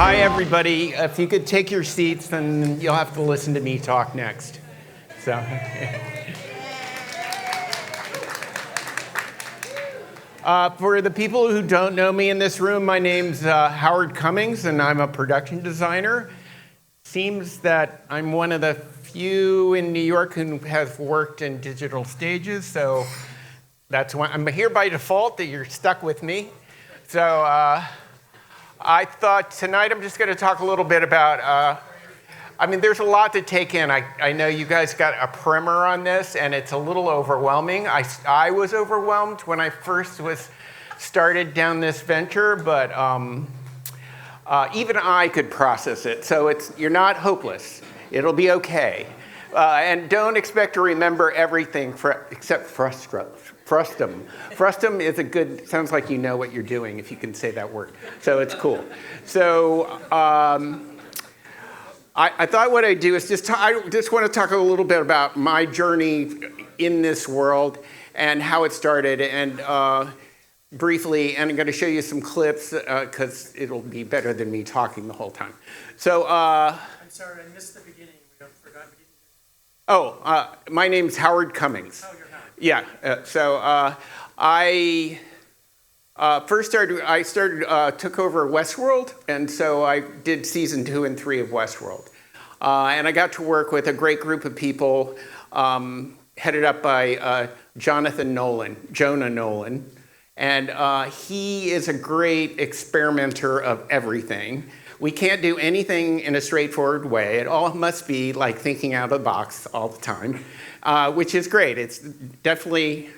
Hi, everybody. If you could take your seats, then you'll have to listen to me talk next. So, for the people who don't know me in this room, my name's Howard Cummings, and I'm a production designer. Seems that I'm one of the few in New York who have worked in digital stages, so that's why I'm here by default that you're stuck with me. So, I thought tonight I'm just going to talk a little bit about, there's a lot to take in. I know you guys got a primer on this, and it's a little overwhelming. I was overwhelmed when I first started down this venture, but even I could process it. So you're not hopeless. It'll be okay. And don't expect to remember everything except frustum. Frustum is sounds like you know what you're doing if you can say that word. So it's cool. So I thought what I'd do is I just want to talk a little bit about my journey in this world and how it started, and briefly, and I'm going to show you some clips because it'll be better than me talking the whole time. So I'm sorry, I missed the beginning. We forgot to my name's Howard Cummings. Oh, you're Howard. Yeah. I took over Westworld, and so I did season 2 and 3 of Westworld. And I got to work with a great group of people, headed up by Jonah Nolan. And he is a great experimenter of everything. We can't do anything in a straightforward way. It all must be like thinking out of the box all the time, which is great. It's definitely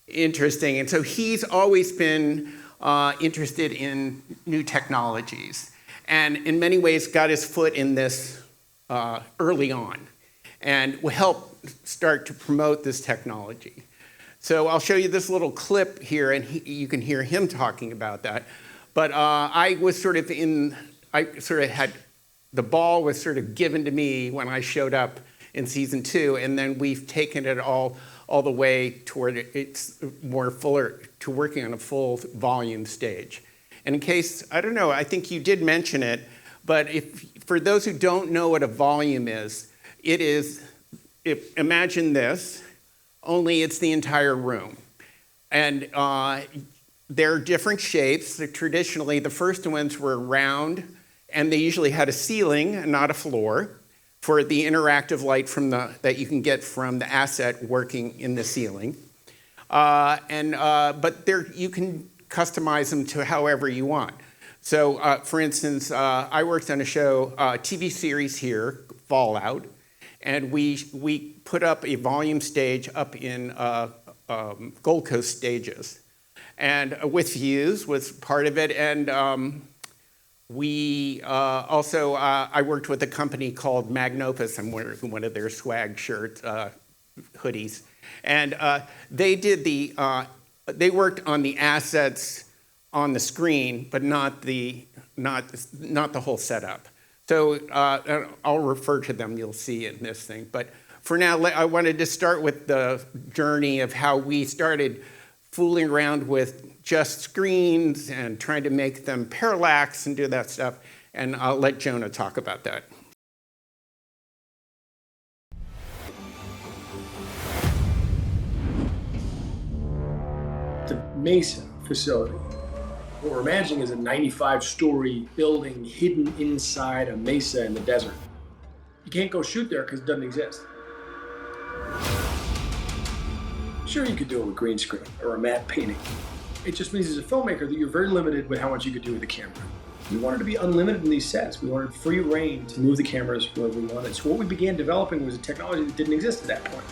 interesting. And so he's always been interested in new technologies, and in many ways got his foot in this early on, and will help start to promote this technology. So I'll show you this little clip here, and you can hear him talking about that. But the ball was sort of given to me when I showed up in season 2, and then we've taken it all the way toward it's more fuller to working on a full volume stage. And in case, I don't know, I think you did mention it, but for those who don't know what a volume is, imagine this, only it's the entire room. And there are different shapes. Traditionally, the first ones were round, and they usually had a ceiling and not a floor for the interactive light that you can get from the asset working in the ceiling. But you can customize them to however you want. So, for instance, I worked on a show, TV series here, Fallout, and we put up a volume stage up in Gold Coast Stages, and with views was part of it. And I worked with a company called Magnopus. I'm wearing one of their swag shirt hoodies, and they worked on the assets on the screen, but not the whole setup. So I'll refer to them. You'll see in this thing. But for now, I wanted to start with the journey of how we started fooling around with just screens and trying to make them parallax and do that stuff. And I'll let Jonah talk about that. The Mesa facility, what we're imagining is a 95-story building hidden inside a mesa in the desert. You can't go shoot there because it doesn't exist. Sure, you could do it with green screen or a matte painting. It just means as a filmmaker that you're very limited with how much you could do with the camera. We wanted to be unlimited in these sets. We wanted free reign to move the cameras wherever we wanted. So what we began developing was a technology that didn't exist at that point.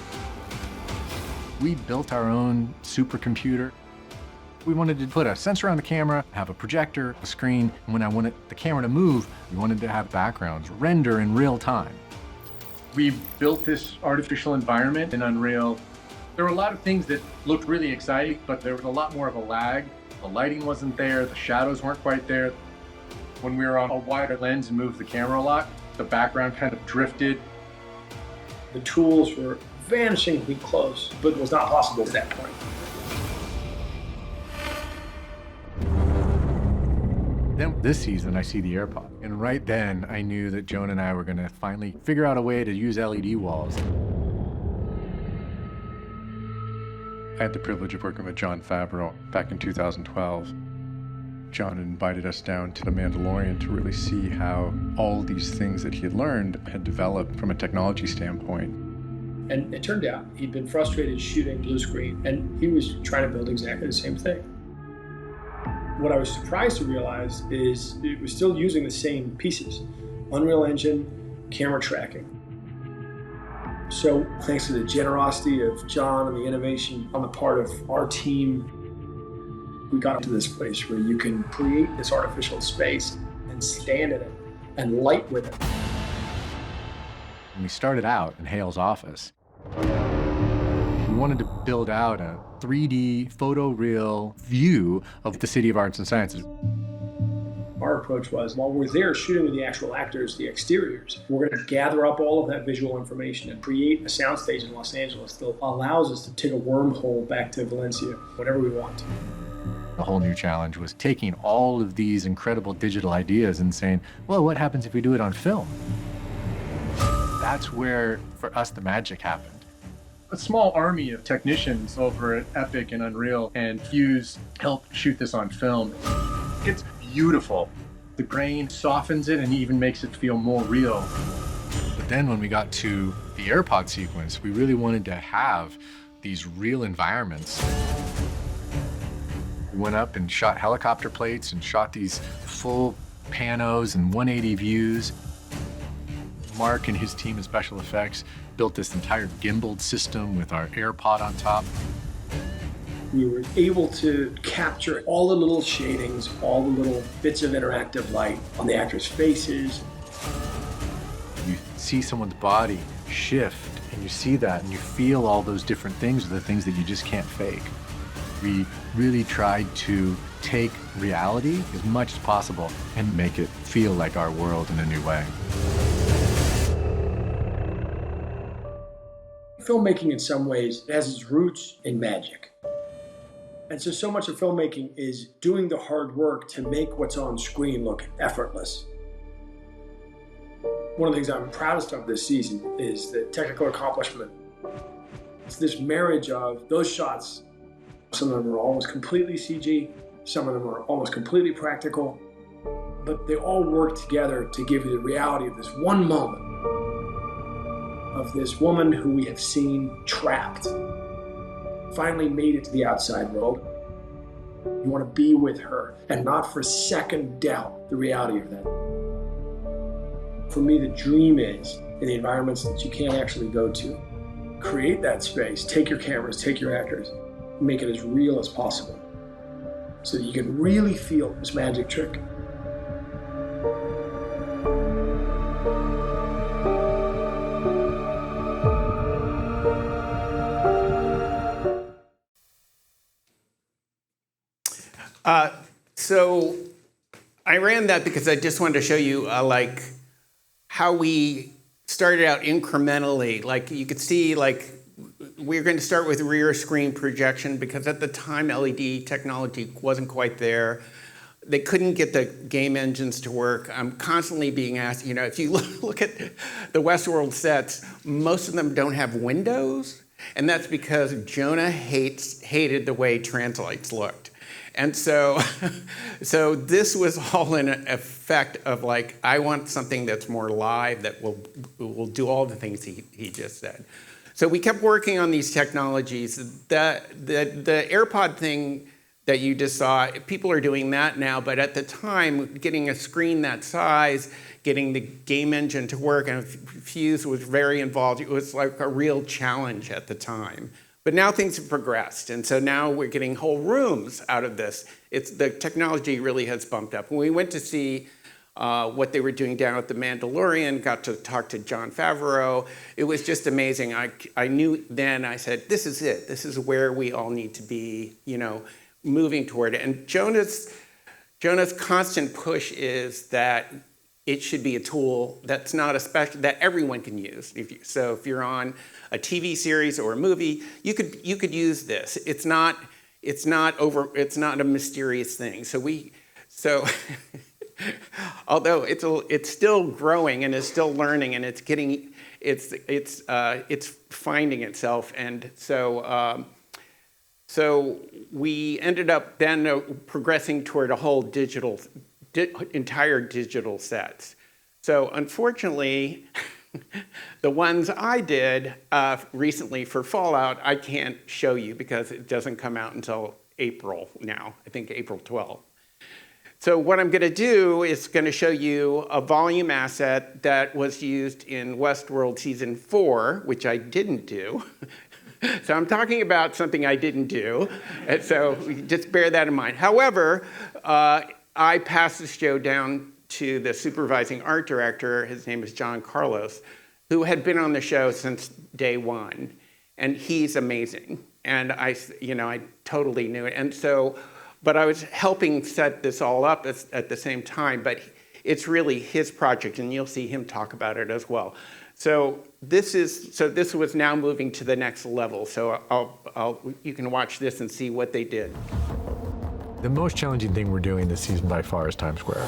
We built our own supercomputer. We wanted to put a sensor on the camera, have a projector, a screen, and when I wanted the camera to move, we wanted to have backgrounds render in real time. We built this artificial environment in Unreal. There were a lot of things that looked really exciting, but there was a lot more of a lag. The lighting wasn't there, the shadows weren't quite there. When we were on a wider lens and moved the camera a lot, the background kind of drifted. The tools were vanishingly close, but it was not possible at that point. then this season, I see the AirPod. And right then, I knew that Jonah and I were going to finally figure out a way to use LED walls. I had the privilege of working with Jon Favreau back in 2012. Jon invited us down to The Mandalorian to really see how all these things that he had learned had developed from a technology standpoint. And it turned out he'd been frustrated shooting blue screen, and he was trying to build exactly the same thing. What I was surprised to realize is it was still using the same pieces: Unreal Engine, camera tracking. So thanks to the generosity of Jon and the innovation on the part of our team, we got to this place where you can create this artificial space and stand in it and light with it. When we started out in Hale's office, we wanted to build out a 3D photoreal view of the City of Arts and Sciences. Our approach was, while we're there shooting with the actual actors, the exteriors, we're going to gather up all of that visual information and create a soundstage in Los Angeles that allows us to take a wormhole back to Valencia, whatever we want. The whole new challenge was taking all of these incredible digital ideas and saying, well, what happens if we do it on film? That's where, for us, the magic happened. A small army of technicians over at Epic and Unreal and Fuse helped shoot this on film. It's beautiful. The grain softens it and even makes it feel more real. But then when we got to the AirPod sequence, we really wanted to have these real environments. We went up and shot helicopter plates and shot these full panos and 180 views. Mark and his team of special effects built this entire gimbaled system with our AirPod on top. We were able to capture all the little shadings, all the little bits of interactive light on the actors' faces. You see someone's body shift, and you see that, and you feel all those different things, the things that you just can't fake. We really tried to take reality as much as possible and make it feel like our world in a new way. Filmmaking, in some ways, has its roots in magic. And so much of filmmaking is doing the hard work to make what's on screen look effortless. One of the things I'm proudest of this season is the technical accomplishment. It's this marriage of those shots. Some of them are almost completely CG, some of them are almost completely practical, but they all work together to give you the reality of this one moment of this woman who we have seen trapped, finally made it to the outside world. You want to be with her and not for a second doubt the reality of that. For me, the dream is in the environments that you can't actually go to. Create that space, take your cameras, take your actors, make it as real as possible so that you can really feel this magic trick. So I ran that because I just wanted to show you like how we started out incrementally. Like you could see, like we're going to start with rear screen projection because at the time LED technology wasn't quite there. They couldn't get the game engines to work. I'm constantly being asked, if you look at the Westworld sets, most of them don't have windows, and that's because Jonah hated the way Translights looked. And so this was all in effect of like, I want something that's more live, that will do all the things he just said. So we kept working on these technologies. The AirPod thing that you just saw, people are doing that now, but at the time, getting a screen that size, getting the game engine to work, and Fuse was very involved. It was like a real challenge at the time. But now things have progressed, and so now we're getting whole rooms out of this. The technology really has bumped up. When we went to see what they were doing down at The Mandalorian, got to talk to Jon Favreau, it was just amazing. I knew then, I said, this is it. This is where we all need to be, moving toward it. And Jonah's constant push is that it should be a tool that's not that everyone can use. So if you're on a TV series or a movie, you could use this. It's not a mysterious thing. So although it's still growing and is still learning, and it's finding itself. And so so we ended up then progressing toward a whole entire digital sets. So unfortunately, the ones I did recently for Fallout, I can't show you because it doesn't come out until April now, I think April 12th. So what I'm going to do is going to show you a volume asset that was used in Westworld Season 4, which I didn't do. So I'm talking about something I didn't do, and so just bear that in mind. However, I passed the show down to the supervising art director. His name is John Carlos, who had been on the show since day one, and he's amazing. And I totally knew it. And so, but I was helping set this all up at the same time. But it's really his project, and you'll see him talk about it as well. So this was now moving to the next level. So you can watch this and see what they did. The most challenging thing we're doing this season by far is Times Square.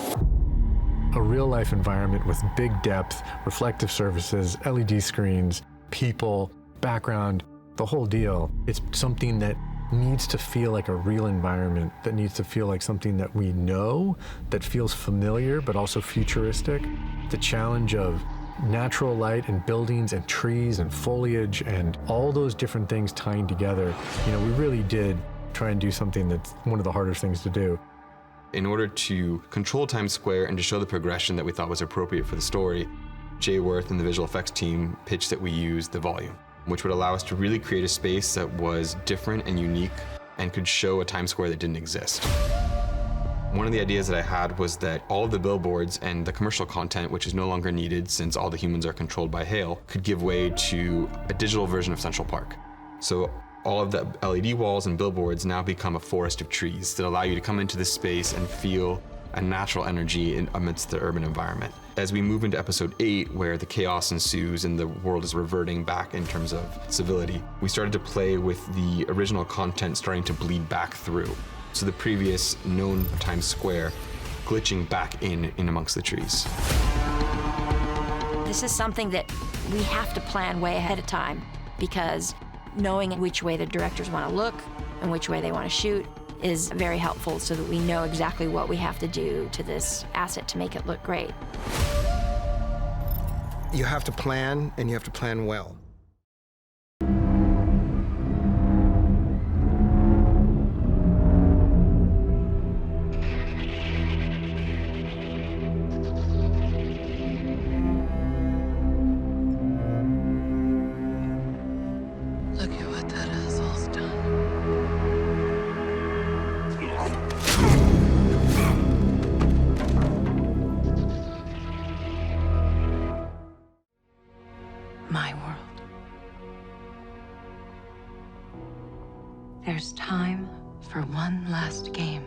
A real-life environment with big depth, reflective surfaces, LED screens, people, background, the whole deal. It's something that needs to feel like a real environment, that needs to feel like something that we know, that feels familiar but also futuristic. The challenge of natural light and buildings and trees and foliage and all those different things tying together. We really did try and do something that's one of the hardest things to do. In order to control Times Square and to show the progression that we thought was appropriate for the story, Jay Worth and the visual effects team pitched that we use the volume, which would allow us to really create a space that was different and unique and could show a Times Square that didn't exist. One of the ideas that I had was that all of the billboards and the commercial content, which is no longer needed since all the humans are controlled by Hale, could give way to a digital version of Central Park. So all of the LED walls and billboards now become a forest of trees that allow you to come into this space and feel a natural energy amidst the urban environment. As we move into episode 8, where the chaos ensues and the world is reverting back in terms of civility, we started to play with the original content starting to bleed back through. So the previous known Times Square glitching back in amongst the trees. This is something that we have to plan way ahead of time, because knowing which way the directors want to look and which way they want to shoot is very helpful, so that we know exactly what we have to do to this asset to make it look great. You have to plan, and you have to plan well. Look at what that asshole's done. My world. There's time for one last game.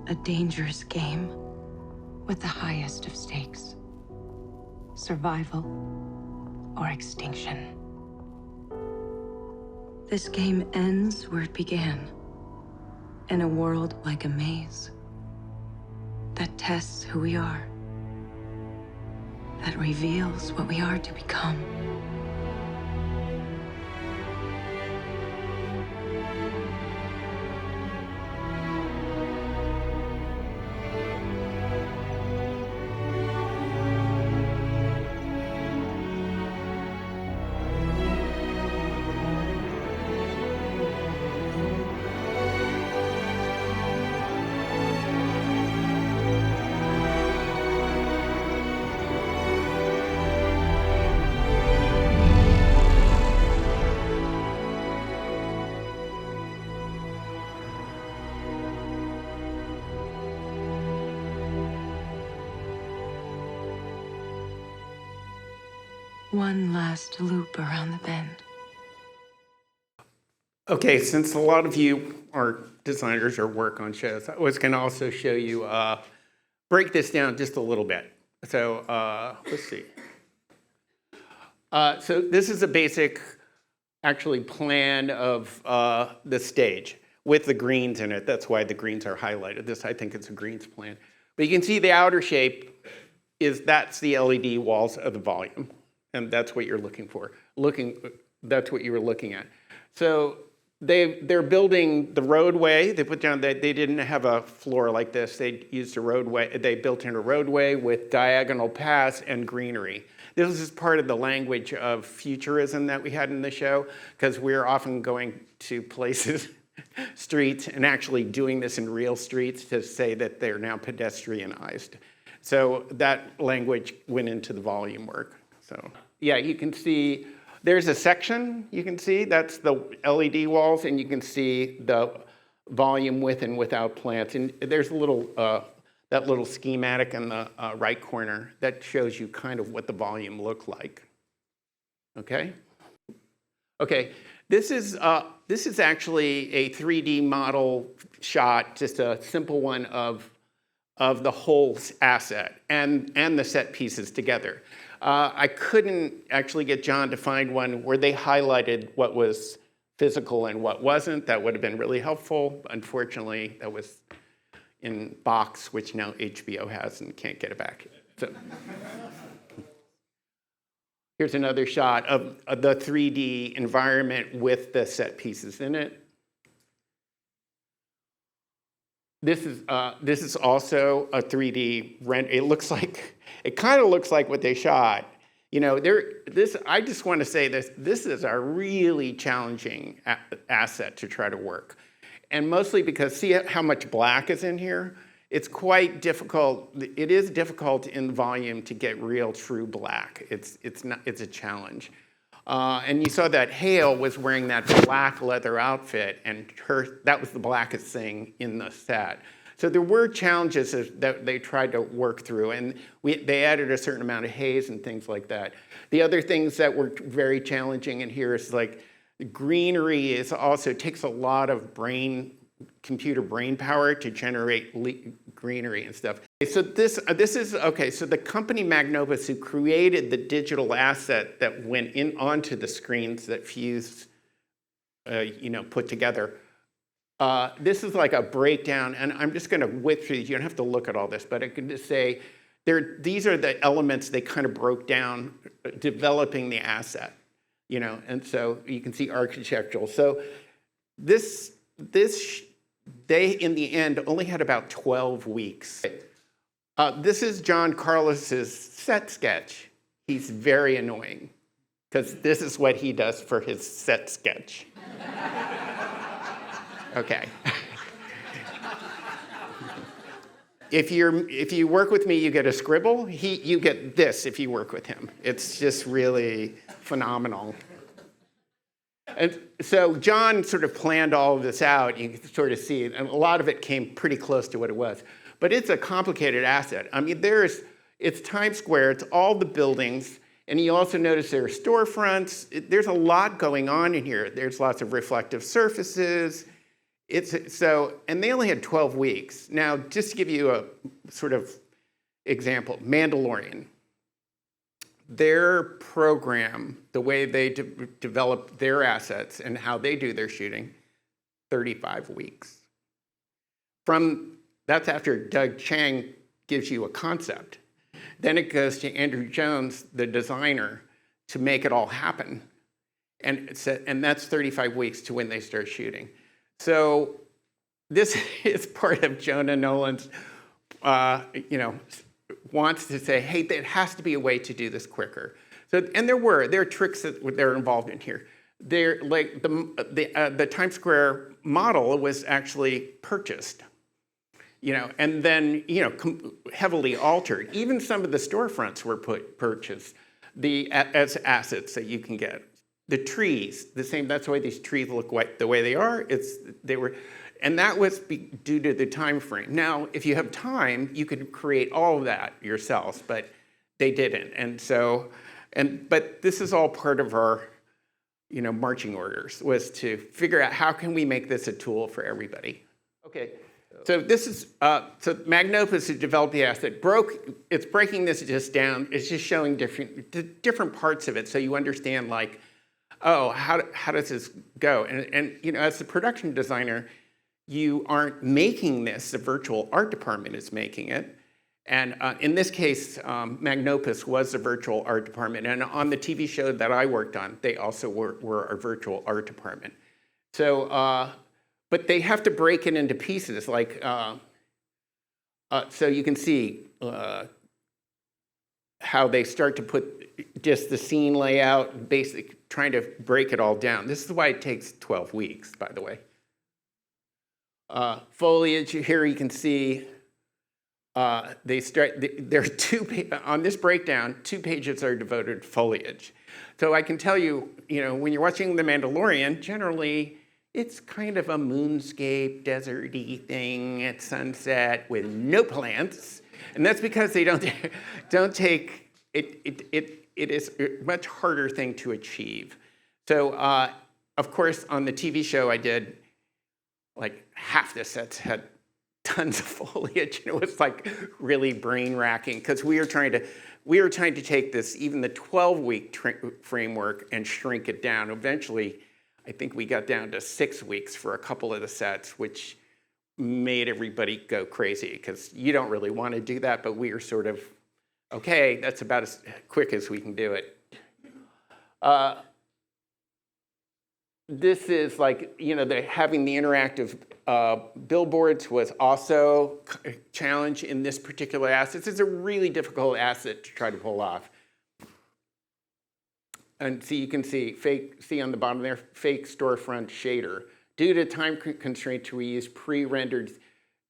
A dangerous game with the highest of stakes. Survival or extinction. This game ends where it began, in a world like a maze that tests who we are, that reveals what we are to become. One last loop around the bend. Okay, since a lot of you are designers or work on shows, I was going to also show you, break this down just a little bit. So let's see. So this is a basic, actually, plan of the stage. with the greens in it. That's why the greens are highlighted. This, I think, is a greens plan. But you can see the outer shape that's the LED walls of the volume, and that's what you're looking for. That's what you were looking at. So they're building the roadway. They put down that they didn't have a floor like this. They used a roadway. They built in a roadway with diagonal paths and greenery. This is part of the language of futurism that we had in the show, because we're often going to places, streets, and actually doing this in real streets to say that they're now pedestrianized. So that language went into the volume work. So yeah, you can see there's a section you can see. That's the LED walls, and you can see the volume with and without plants. And there's a little that little schematic in the right corner that shows you kind of what the volume looked like. Okay. Okay. This is actually a 3D model shot, just a simple one of the whole asset and the set pieces together. I couldn't actually get John to find one where they highlighted what was physical and what wasn't. That would have been really helpful. Unfortunately, that was in Box, which now HBO has and can't get it back. So here's another shot of the 3D environment with the set pieces in it. This is also a 3D render. It kind of looks like what they shot. You know, I just want to say this is a really challenging asset to try to work. And mostly because, see how much black is in here? It's quite difficult. It is difficult in volume to get real true black. It's a challenge. And you saw that Hale was wearing that black leather outfit, and that was the blackest thing in the set. So there were challenges that they tried to work through, and they added a certain amount of haze and things like that. The other things that were very challenging in here is like greenery takes a lot of computer brain power to generate greenery and stuff. So this is, okay, so the company Magnovus, who created the digital asset that went onto the screens that Fuse put together, this is like a breakdown, and I'm just going to whip through these. You don't have to look at all this, but I can just say these are the elements they kind of broke down, developing the asset, and so you can see architectural. So they, in the end, only had about 12 weeks. This is John Carlos's set sketch. He's very annoying, because this is what he does for his set sketch. Okay. If you work with me, you get a scribble. You get this if you work with him. It's just really phenomenal. And so John sort of planned all of this out. You can sort of see it, and a lot of it came pretty close to what it was. But it's a complicated asset. I mean, it's Times Square. It's all the buildings. And you also notice there are storefronts. There's a lot going on in here. There's lots of reflective surfaces. And they only had 12 weeks. Now, just to give you a sort of example, Mandalorian. Their program, the way they develop their assets and how they do their shooting, 35 weeks. That's after Doug Chang gives you a concept. Then it goes to Andrew Jones, the designer, to make it all happen. And that's 35 weeks to when they start shooting. So this is part of Jonah Nolan's, wants to say, hey, there has to be a way to do this quicker. So, and there are tricks that are involved in here. Like the Times Square model was actually purchased, and then heavily altered. Even some of the storefronts were purchased as assets that you can get. The trees, the same. That's why these trees look the way they are. And that was due to the time frame. Now, if you have time, you could create all of that yourselves, but they didn't. But this is all part of our, marching orders, was to figure out how can we make this a tool for everybody. Okay, so this is, so Magnovus, who developed the asset, it's breaking this just down. It's just showing different parts of it, so you understand, like, oh, how does this go? And as the production designer, you aren't making this, the virtual art department is making it. And in this case, Magnopus was the virtual art department. And on the TV show that I worked on, they also were our virtual art department. So, but they have to break it into pieces. Like, so you can see how they start to put just the scene layout, basically trying to break it all down. This is why it takes 12 weeks, by the way. Foliage, here you can see there are on this breakdown, 2 pages are devoted to foliage. So I can tell you, when you're watching The Mandalorian, generally it's kind of a moonscape, deserty thing at sunset with no plants. And that's because they don't take, it is a much harder thing to achieve. So of course, on the TV show I did, like half the sets had tons of foliage, and it was like really brain racking because we were trying to take this, even the 12-week framework, and shrink it down. Eventually, I think we got down to 6 weeks for a couple of the sets, which made everybody go crazy because you don't really want to do that, but we were sort of, okay, that's about as quick as we can do it. This is like, having the interactive billboards was also a challenge in this particular asset. This is a really difficult asset to try to pull off. And so you can see on the bottom there, fake storefront shader. Due to time constraints, we use pre-rendered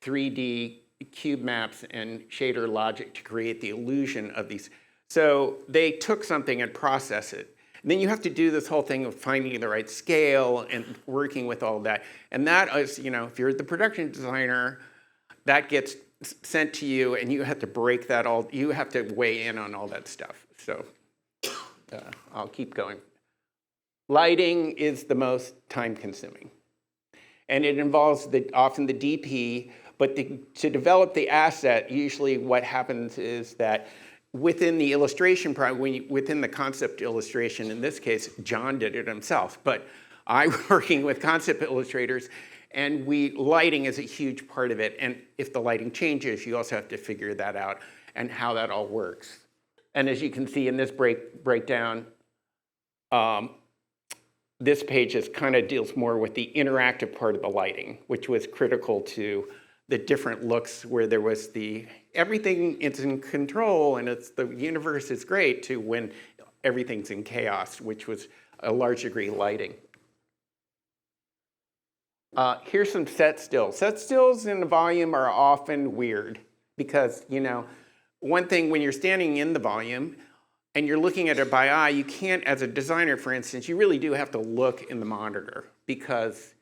3D cube maps and shader logic to create the illusion of these. So they took something and processed it. And then you have to do this whole thing of finding the right scale and working with all that. And that is, if you're the production designer, that gets sent to you and you have to break that all, you have to weigh in on all that stuff. So I'll keep going. Lighting is the most time consuming. And it involves often the DP, but to develop the asset, usually what happens is that within the illustration, within the concept illustration, in this case, John did it himself, but I'm working with concept illustrators, and lighting is a huge part of it. And if the lighting changes, you also have to figure that out and how that all works. And as you can see in this breakdown, this page kind of deals more with the interactive part of the lighting, which was critical to the different looks where there was everything is in control and the universe is great, to when everything's in chaos, which was a large degree lighting. Here's some set stills. Set stills in the volume are often weird because, one thing when you're standing in the volume and you're looking at it by eye, you can't, as a designer, for instance, you really do have to look in the monitor because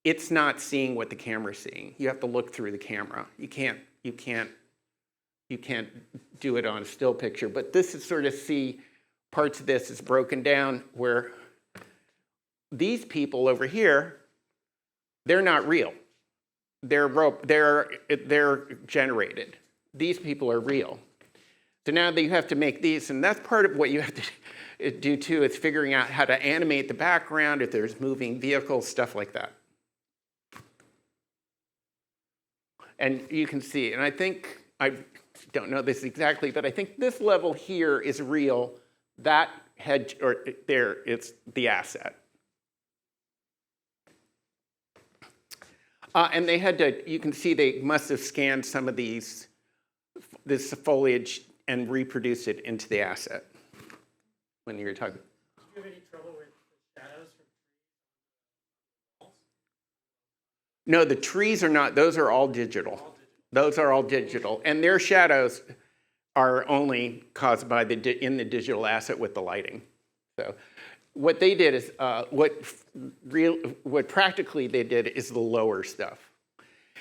it's not seeing what the camera's seeing. You have to look through the camera. You can't do it on a still picture. But this is sort of see parts of this is broken down where these people over here, they're not real. They're generated. These people are real. So now that you have to make these, and that's part of what you have to do too, is figuring out how to animate the background, if there's moving vehicles, stuff like that. And you can see, and I think, I don't know this exactly, but I think this level here is real. That hedge, or there, it's the asset. And they had to, you can see they must have scanned some of this foliage and reproduced it into the asset when you're talking. Did you have any trouble with the shadows from walls? No, the trees are not, those are all digital. Those are all digital. And their shadows are only caused by in the digital asset with the lighting. So what they did is, what practically they did is the lower stuff.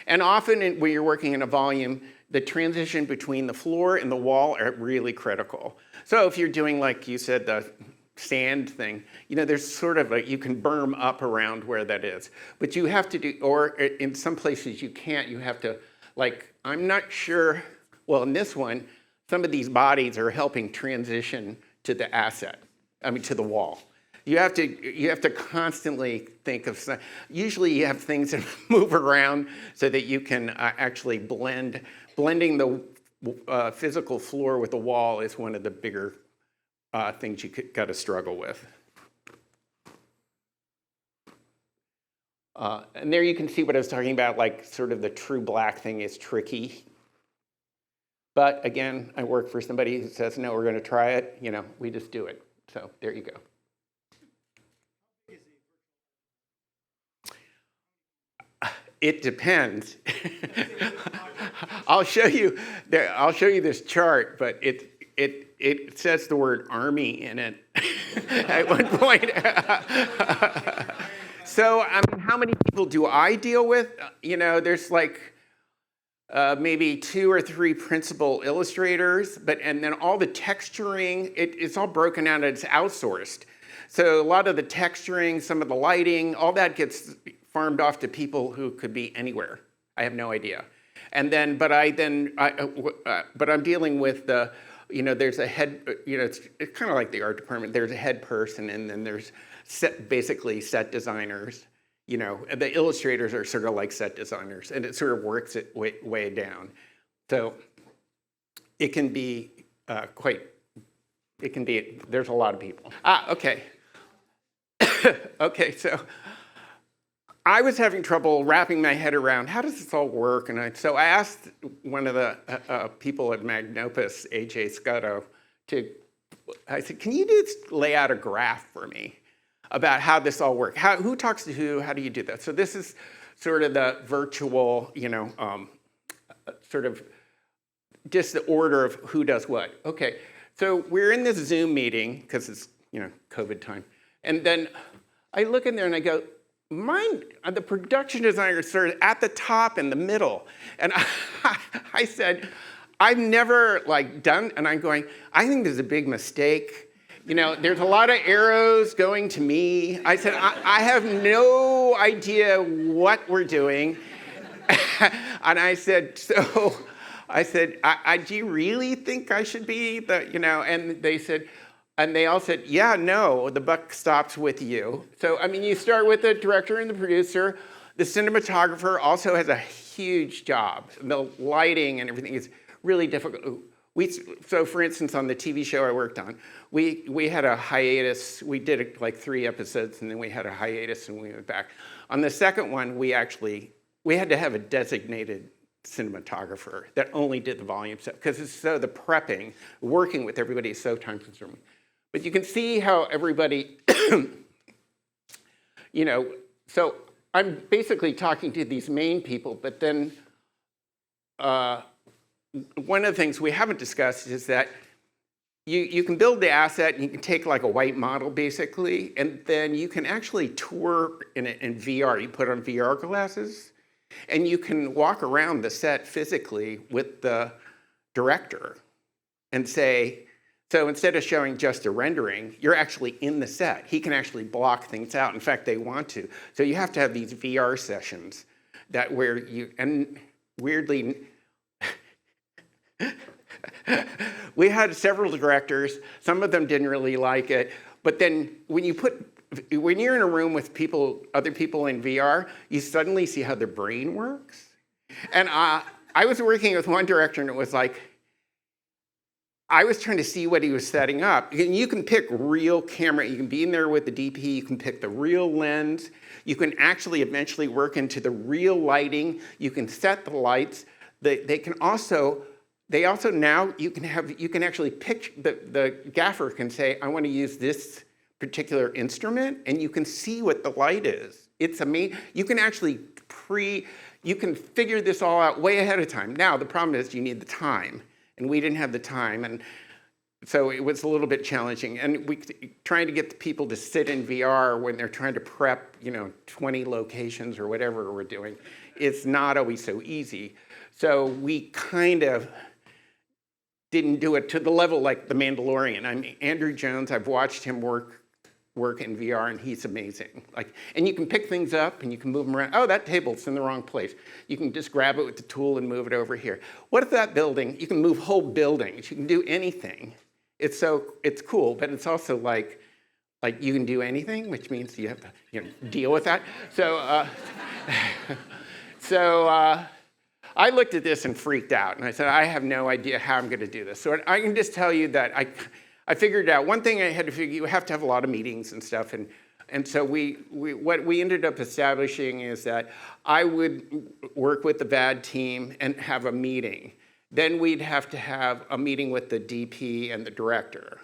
And often when you're working in a volume, the transition between the floor and the wall are really critical. So if you're doing, like you said, the sand thing, there's sort of you can berm up around where that is. But you have to do, or in some places you can't, you have to, I'm not sure, well, in this one, some of these bodies are helping transition to the asset, to the wall. You have to constantly think of, usually you have things that move around so that you can actually blending the physical floor with the wall is one of the bigger things you got to struggle with. And there you can see what I was talking about, like sort of the true black thing is tricky. But again, I work for somebody who says, no, we're going to try it. You know, we just do it. So there you go. It depends. I'll show you this chart, but it says the word army in it at one point. So, I mean, how many people do I deal with? You know, there's like maybe 2 or 3 principal illustrators, and then all the texturing, it's all broken out and it's outsourced. So a lot of the texturing, some of the lighting, all that gets farmed off to people who could be anywhere. I have no idea. And then, but I'm dealing with the, you know, there's a head, you know, it's kind of like the art department. There's a head person, and then there's basically set designers. You know, the illustrators are sort of like set designers, and it sort of works it way down. So it can be there's a lot of people. Okay. Okay, so I was having trouble wrapping my head around how does this all work, and so I asked one of the people at Magnopus, AJ Scotto, I said, can you just lay out a graph for me about how this all works? Who talks to who? How do you do that? So this is sort of the virtual, you know, sort of just the order of who does what. Okay, so we're in this Zoom meeting because it's, you know, COVID time, and then I look in there and I go, the production designer started at the top in the middle. And I said, I've never done, and I'm going, I think this is a big mistake. You know, there's a lot of arrows going to me. I said, I have no idea what we're doing. And I said, do you really think I should be the, you know, and they all said, yeah, no, the buck stops with you. So, I mean, you start with the director and the producer. The cinematographer also has a huge job. The lighting and everything is really difficult. So, for instance, on the TV show I worked on, we had a hiatus. We did like 3 episodes, and then we had a hiatus, and we went back. On the second one, we had to have a designated cinematographer that only did the volume stuff, because the prepping, working with everybody is so time-consuming. But you can see how everybody, you know, so I'm basically talking to these main people, but then one of the things we haven't discussed is that you can build the asset, and you can take like a white model basically, and then you can actually tour in VR. You put on VR glasses, and you can walk around the set physically with the director and say, so instead of showing just a rendering, you're actually in the set. He can actually block things out. In fact, they want to. So you have to have these VR sessions where you, and weirdly, we had several directors. Some of them didn't really like it. But then when you're in a room with other people in VR, you suddenly see how their brain works. And I was working with one director, and it was like, I was trying to see what he was setting up. You can pick real camera. You can be in there with the DP. You can pick the real lens. You can actually eventually work into the real lighting. You can set the lights. They also now you can actually pick, the gaffer can say, I want to use this particular instrument, and you can see what the light is. It's amazing. You can actually you can figure this all out way ahead of time. Now, the problem is you need the time. And we didn't have the time, and so it was a little bit challenging. And trying to get the people to sit in VR when they're trying to prep, you know, 20 locations or whatever we're doing, it's not always so easy. So we kind of didn't do it to the level like The Mandalorian. I mean, Andrew Jones, I've watched him work in VR, and he's amazing. And you can pick things up, and you can move them around. Oh, that table's in the wrong place. You can just grab it with the tool and move it over here. What if that building, you can move whole buildings. You can do anything. It's cool, but it's also like, like you can do anything, which means you have to deal with that. So, I looked at this and freaked out, and I said, I have no idea how I'm going to do this. So I can just tell you that I figured out one thing I had to figure. You have to have a lot of meetings and stuff, and so what we ended up establishing is that I would work with the VAD team and have a meeting. Then we'd have to have a meeting with the DP and the director.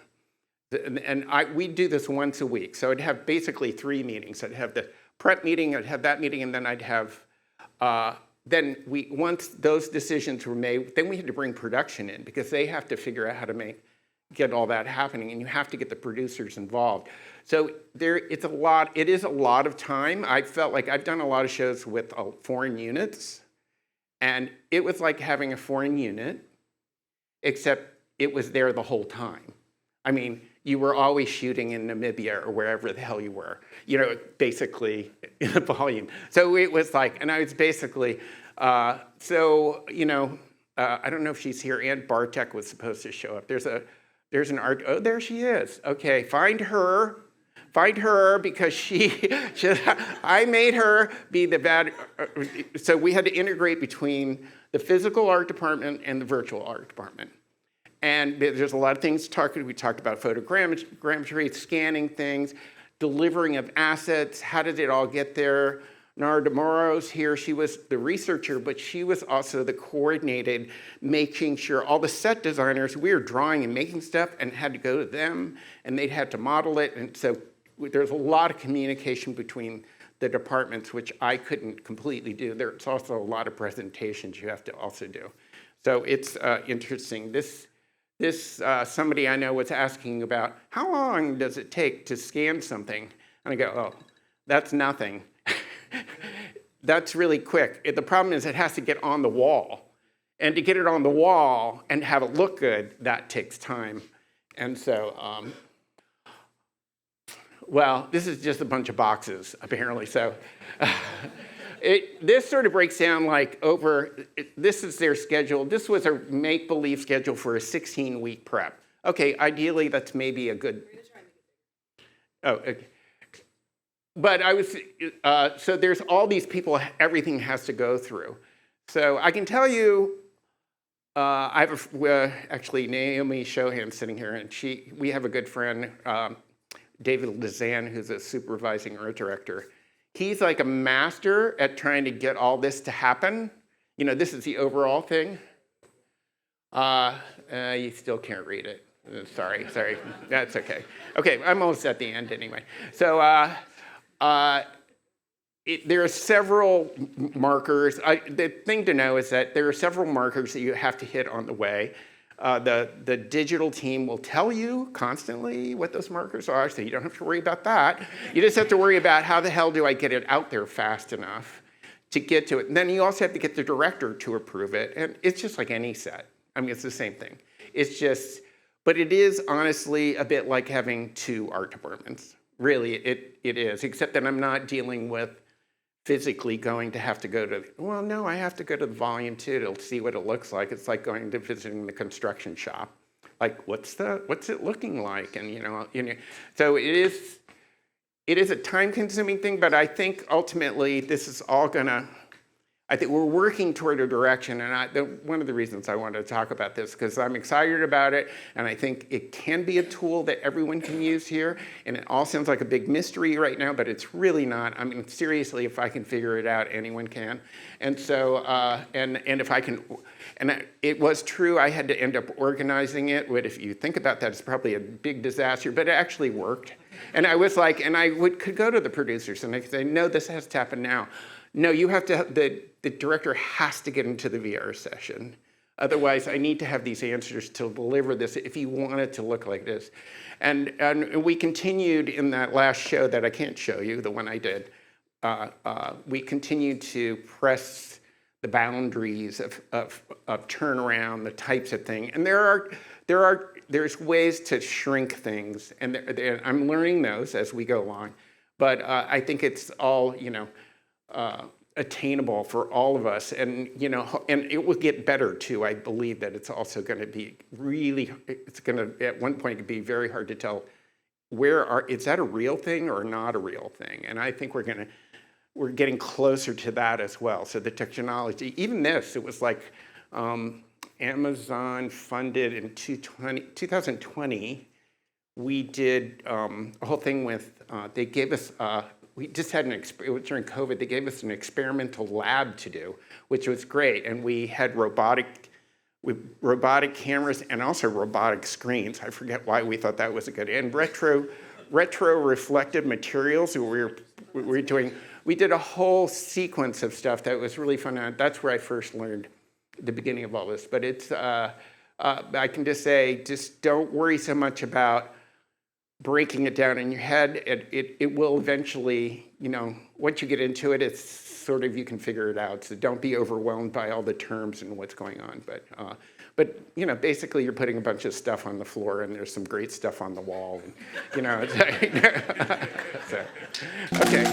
And we'd do this once a week. So I'd have basically 3 meetings. I'd have the prep meeting, I'd have that meeting, and then I'd have, once those decisions were made, then we had to bring production in because they have to figure out how to get all that happening, and you have to get the producers involved. So it is a lot of time. I felt like I've done a lot of shows with foreign units, and it was like having a foreign unit, except it was there the whole time. I mean, you were always shooting in Namibia or wherever the hell you were, basically in the volume. So it was like, and I was basically, I don't know if she's here. Ann Bartek was supposed to show up. There's an art, oh, there she is. Okay, find her because I made her be the bad, so we had to integrate between the physical art department and the virtual art department. And there's a lot of things to talk about. We talked about photogrammetry, scanning things, delivering of assets. How did it all get there? Nara DeMoro's here. She was the researcher, but she was also the coordinated, making sure all the set designers, we were drawing and making stuff and had to go to them, and they'd have to model it. And so there's a lot of communication between the departments, which I couldn't completely do. There's also a lot of presentations you have to also do. So it's interesting. This somebody I know was asking about, how long does it take to scan something? And I go, oh, that's nothing. That's really quick. The problem is it has to get on the wall. And to get it on the wall and have it look good, that takes time. And so, well, this is just a bunch of boxes, apparently. So this sort of breaks down like this is their schedule. This was a make-believe schedule for a 16-week prep. Okay, ideally that's maybe a good, okay. But so there's all these people, everything has to go through. So I can tell you, I have actually Naomi Shohan sitting here, and we have a good friend, David Lizanne, who's a supervising art director. He's like a master at trying to get all this to happen. This is the overall thing. You still can't read it. Sorry. That's okay. Okay, I'm almost at the end anyway. So there are several markers. The thing to know is that there are several markers that you have to hit on the way. The digital team will tell you constantly what those markers are, so you don't have to worry about that. You just have to worry about how the hell do I get it out there fast enough to get to it. And then you also have to get the director to approve it, and it's just like any set. I mean, it's the same thing. But it is honestly a bit like having 2 art departments. Really, it is, except that I'm not dealing with physically going to have to go to, well, no, I have to go to the volume too to see what it looks like. It's like going to visiting the construction shop. Like, what's it looking like? And so it is a time-consuming thing, but I think ultimately this is all I think we're working toward a direction, and one of the reasons I wanted to talk about this, because I'm excited about it, and I think it can be a tool that everyone can use here, and it all sounds like a big mystery right now, but it's really not. I mean, seriously, if I can figure it out, anyone can. And so, and if I can, and it was true, I had to end up organizing it, but if you think about that, it's probably a big disaster, but it actually worked. And I was like, and I could go to the producers, and I could say, no, this has to happen now. No, you have to, the director has to get into the VR session. Otherwise, I need to have these answers to deliver this if you want it to look like this. And we continued in that last show that I can't show you, the one I did. We continued to press the boundaries of turnaround, the types of thing. And there's ways to shrink things, and I'm learning those as we go along. But I think it's all, attainable for all of us, and and it will get better too. I believe that it's also going to be at one point, it could be very hard to tell is that a real thing or not a real thing? And I think we're getting closer to that as well. So the technology, even this, it was like Amazon funded in 2020. We did a whole thing with, they gave us, we just had it was during COVID, they gave us an experimental lab to do, which was great. And we had robotic cameras and also robotic screens. I forget why we thought that was a good, and retro reflective materials. We did a whole sequence of stuff that was really fun. That's where I first learned the beginning of all this. But it's, I can just say, just don't worry so much about breaking it down in your head. It will eventually, once you get into it, it's sort of, you can figure it out. So don't be overwhelmed by all the terms and what's going on. But basically you're putting a bunch of stuff on the floor and there's some great stuff on the wall. And, so, okay.